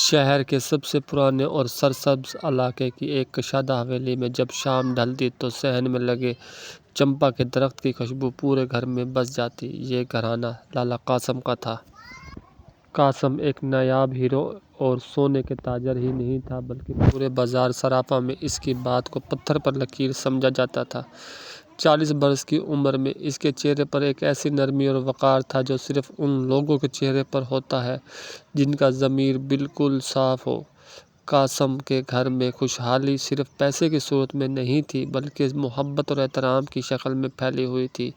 شہر کے سب سے پرانے اور سرسبز علاقے کی ایک کشادہ حویلی میں جب شام ڈھلتی تو صحن میں لگے چمپا کے درخت کی خوشبو پورے گھر میں بس جاتی۔ یہ گھرانہ لالا قاسم کا تھا۔ قاسم ایک نایاب ہیرو اور سونے کے تاجر ہی نہیں تھا بلکہ پورے بازار سراپا میں اس کی بات کو پتھر پر لکیر سمجھا جاتا تھا۔ 40 برس کی عمر میں اس کے چہرے پر ایک ایسی نرمی اور وقار تھا جو صرف ان لوگوں کے چہرے پر ہوتا ہے جن کا ضمیر بالکل صاف ہو۔ قاسم کے گھر میں خوشحالی صرف پیسے کی صورت میں نہیں تھی بلکہ محبت اور احترام کی شکل میں پھیلی ہوئی تھی۔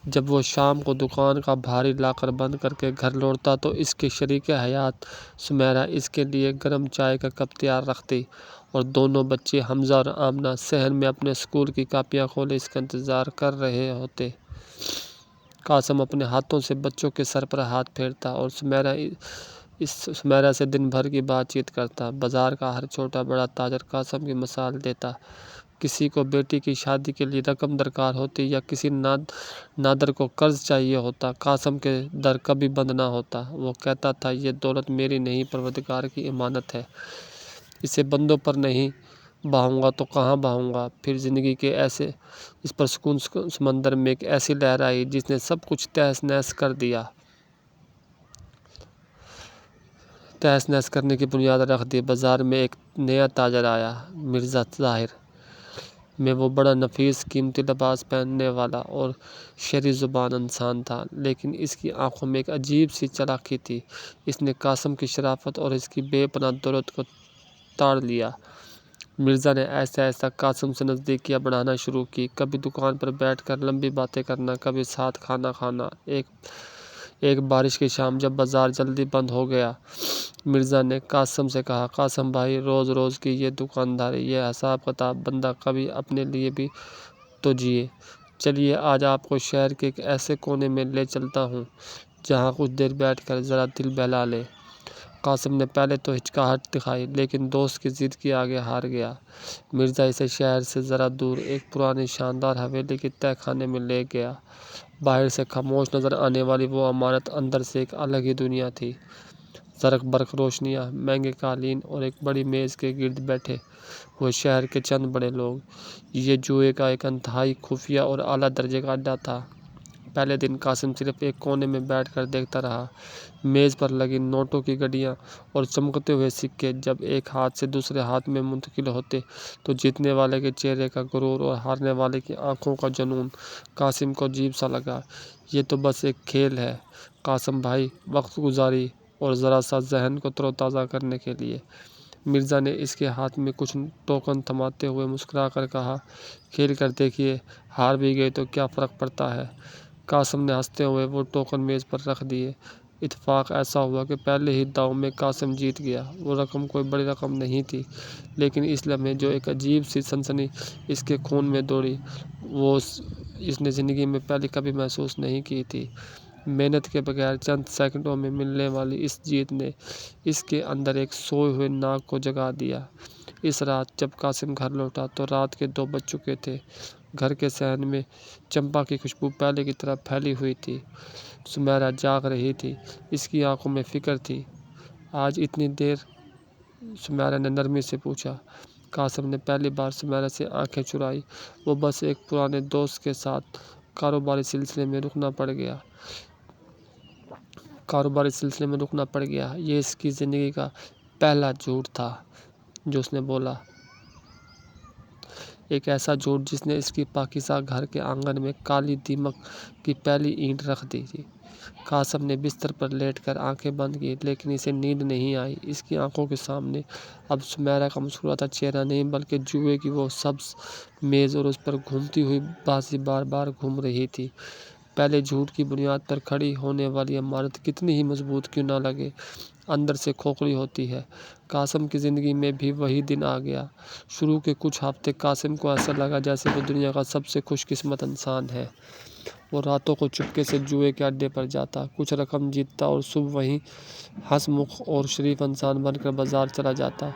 جب وہ شام کو دکان کا بھاری لاکر بند کر کے گھر لوٹتا تو اس کی شریک حیات سمیرہ اس کے لیے گرم چائے کا کپ تیار رکھتی اور دونوں بچے حمزہ اور آمنہ صحن میں اپنے اسکول کی کاپیاں کھولے اس کا انتظار کر رہے ہوتے۔ قاسم اپنے ہاتھوں سے بچوں کے سر پر ہاتھ پھیرتا اور سمیرہ سے دن بھر کی بات چیت کرتا۔ بازار کا ہر چھوٹا بڑا تاجر قاسم کی مثال دیتا۔ کسی کو بیٹی کی شادی کے لیے رقم درکار ہوتی یا کسی نادر کو قرض چاہیے ہوتا، قاسم کے در کبھی بند نہ ہوتا۔ وہ کہتا تھا، یہ دولت میری نہیں پروردگار کی امانت ہے، اسے بندوں پر نہیں بہاؤں گا تو کہاں بہاؤں گا۔ پھر زندگی کے اس پرسکون سمندر میں ایک ایسی لہر آئی جس نے سب کچھ تہس نہس کر دیا۔ تہس نہس کرنے کی بنیاد رکھ دی۔ بازار میں ایک نیا تاجر آیا، مرزا ظاہر میں وہ بڑا نفیس قیمتی لباس پہننے والا اور شہری زبان انسان تھا، لیکن اس کی آنکھوں میں ایک عجیب سی چالاکی تھی۔ اس نے قاسم کی شرافت اور اس کی بے پناہ دولت کو تاڑ لیا۔ مرزا نے ایسے ایسے قاسم سے نزدیکیاں بڑھانا شروع کی، کبھی دکان پر بیٹھ کر لمبی باتیں کرنا، کبھی ساتھ کھانا کھانا۔ ایک بارش کی شام جب بازار جلدی بند ہو گیا، مرزا نے قاسم سے کہا، قاسم بھائی، روز روز کی یہ دکانداری، یہ حساب کتاب، بندہ کبھی اپنے لیے بھی تو جیے۔ چلیے آج آپ کو شہر کے ایک ایسے کونے میں لے چلتا ہوں جہاں کچھ دیر بیٹھ کر ذرا دل بہلا لیں۔ قاسم نے پہلے تو ہچکچاہٹ دکھائی لیکن دوست کی ضد کے آگے ہار گیا۔ مرزا اسے شہر سے ذرا دور ایک پرانی شاندار حویلی کے تہہ خانے میں لے گیا۔ باہر سے خاموش نظر آنے والی وہ عمارت اندر سے ایک الگ ہی دنیا تھی۔ زرق برق روشنیاں، مہنگے قالین اور ایک بڑی میز کے گرد بیٹھے ہوئے شہر کے چند بڑے لوگ۔ یہ جوئے کا ایک انتہائی خفیہ اور اعلیٰ درجے کا اڈہ تھا۔ پہلے دن قاسم صرف ایک کونے میں بیٹھ کر دیکھتا رہا۔ میز پر لگی نوٹوں کی گڈیاں اور چمکتے ہوئے سکے جب ایک ہاتھ سے دوسرے ہاتھ میں منتقل ہوتے تو جیتنے والے کے چہرے کا غرور اور ہارنے والے کی آنکھوں کا جنون قاسم کو عجیب سا لگا۔ یہ تو بس ایک کھیل ہے قاسم بھائی، وقت گزاری اور ذرا سا ذہن کو تر و تازہ کرنے کے لیے۔ مرزا نے اس کے ہاتھ میں کچھ ٹوکن تھماتے ہوئے مسکرا کر کہا، کھیل کر دیکھیے، ہار بھی گئے تو کیا فرق پڑتا ہے۔ قاسم نے ہنستے ہوئے وہ ٹوکن میز پر رکھ دیے۔ اتفاق ایسا ہوا کہ پہلے ہی داؤ میں قاسم جیت گیا۔ وہ رقم کوئی بڑی رقم نہیں تھی لیکن اس لمحے جو ایک عجیب سی سنسنی اس کے خون میں دوڑی وہ اس نے زندگی میں پہلے کبھی محسوس نہیں کی تھی۔ محنت کے بغیر چند سیکنڈوں میں ملنے والی اس جیت نے اس کے اندر ایک سوئے ہوئے ناگ کو جگا دیا۔ اس رات جب قاسم گھر لوٹا تو رات کے 2 بج چکے تھے۔ گھر کے صحن میں چمپا کی خوشبو پہلے کی طرح پھیلی ہوئی تھی۔ سمیرہ جاگ رہی تھی، اس کی آنکھوں میں فکر تھی۔ آج اتنی دیر؟ سمیرہ نے نرمی سے پوچھا۔ قاسم نے پہلی بار سمیرہ سے آنکھیں چرائی۔ وہ بس ایک پرانے دوست کے ساتھ کاروباری سلسلے میں رکنا پڑ گیا۔ یہ اس کی زندگی کا پہلا جھوٹ تھا جو اس نے بولا، ایک ایسا جھوٹ جس نے اس کی پاکیزہ گھر کے آنگن میں کالی دیمک کی پہلی اینٹ رکھ دی تھی۔ قاسم نے بستر پر لیٹ کر آنکھیں بند کیں لیکن اسے نیند نہیں آئی۔ اس کی آنکھوں کے سامنے اب سمیرہ کا مسکراتا چہرہ نہیں بلکہ جوئے کی وہ سبز میز اور اس پر گھومتی ہوئی بانسی بار بار گھوم رہی تھی۔ پہلے جھوٹ کی بنیاد پر کھڑی ہونے والی عمارت کتنی ہی مضبوط کیوں نہ لگے، اندر سے کھوکھلی ہوتی ہے۔ قاسم کی زندگی میں بھی وہی دن آ گیا۔ شروع کے کچھ ہفتے قاسم کو ایسا لگا جیسے وہ دنیا کا سب سے خوش قسمت انسان ہے۔ وہ راتوں کو چپکے سے جوئے کے اڈے پر جاتا، کچھ رقم جیتتا اور صبح وہیں ہنس مکھ اور شریف انسان بن کر بازار چلا جاتا۔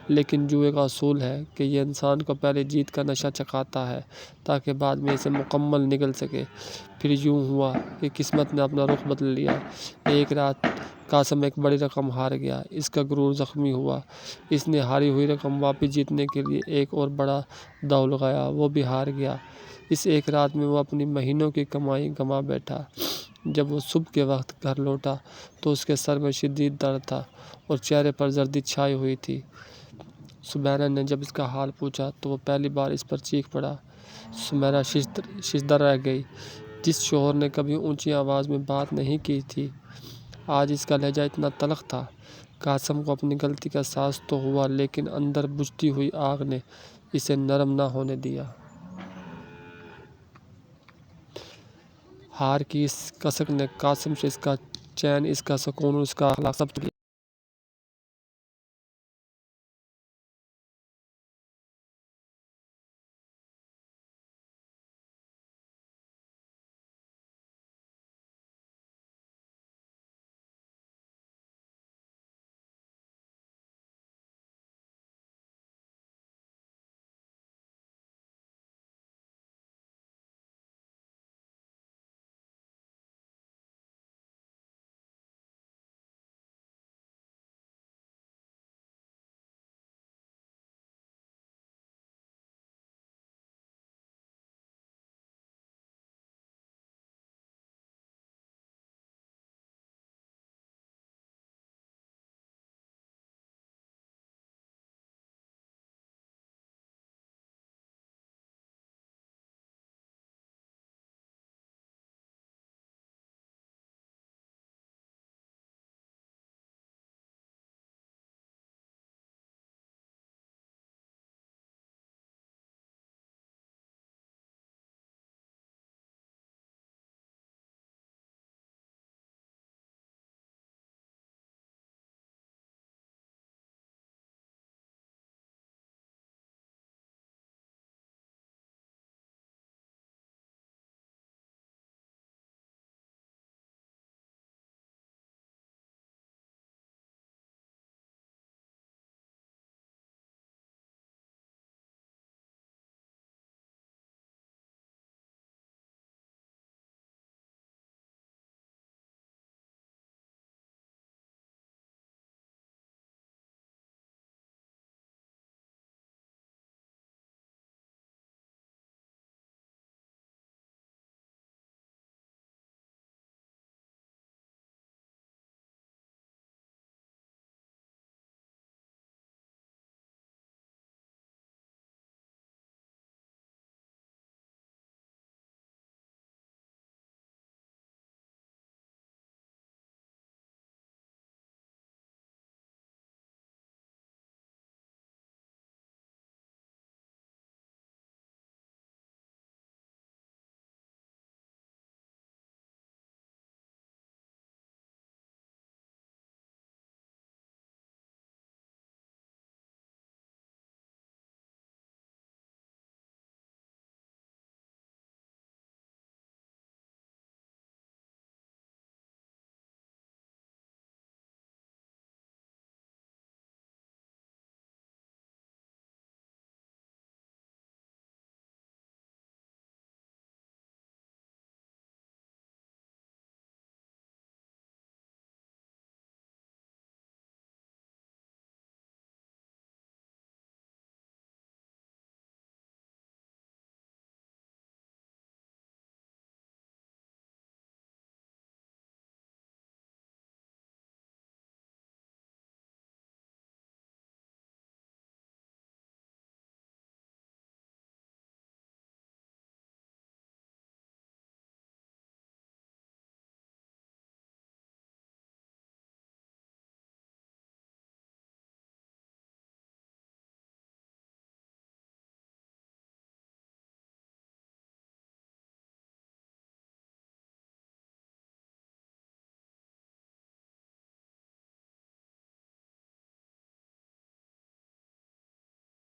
لیکن جوئے کا اصول ہے کہ یہ انسان کو پہلے جیت کا نشہ چکھاتا ہے تاکہ بعد میں اسے مکمل نگل سکے۔ پھر یوں ہوا کہ قسمت نے اپنا رخ بدل لیا۔ ایک رات قاسم ایک بڑی رقم ہار گیا۔ اس کا غرور زخمی ہوا۔ اس نے ہاری ہوئی رقم واپس جیتنے کے لیے ایک اور بڑا داؤ لگایا، وہ بھی ہار گیا۔ اس ایک رات میں وہ اپنی مہینوں کی کمائی گنوا بیٹھا۔ جب وہ صبح کے وقت گھر لوٹا تو اس کے سر میں شدید درد تھا اور چہرے پر زردی چھائی ہوئی تھی۔ سمیرہ نے جب اس کا حال پوچھا تو وہ پہلی بار اس پر چیخ پڑا۔ سمیرہ ششدر رہ گئی۔ جس شوہر نے کبھی اونچی آواز میں بات نہیں کی تھی، آج اس کا لہجہ اتنا تلخ تھا۔ قاسم کو اپنی غلطی کا احساس تو ہوا، لیکن اندر بجھتی ہوئی آگ نے اسے نرم نہ ہونے دیا۔ ہار کی اس کسک نے قاسم سے اس کا چین، اس کا سکون اور اس کا اخلاق سب چھین لیا۔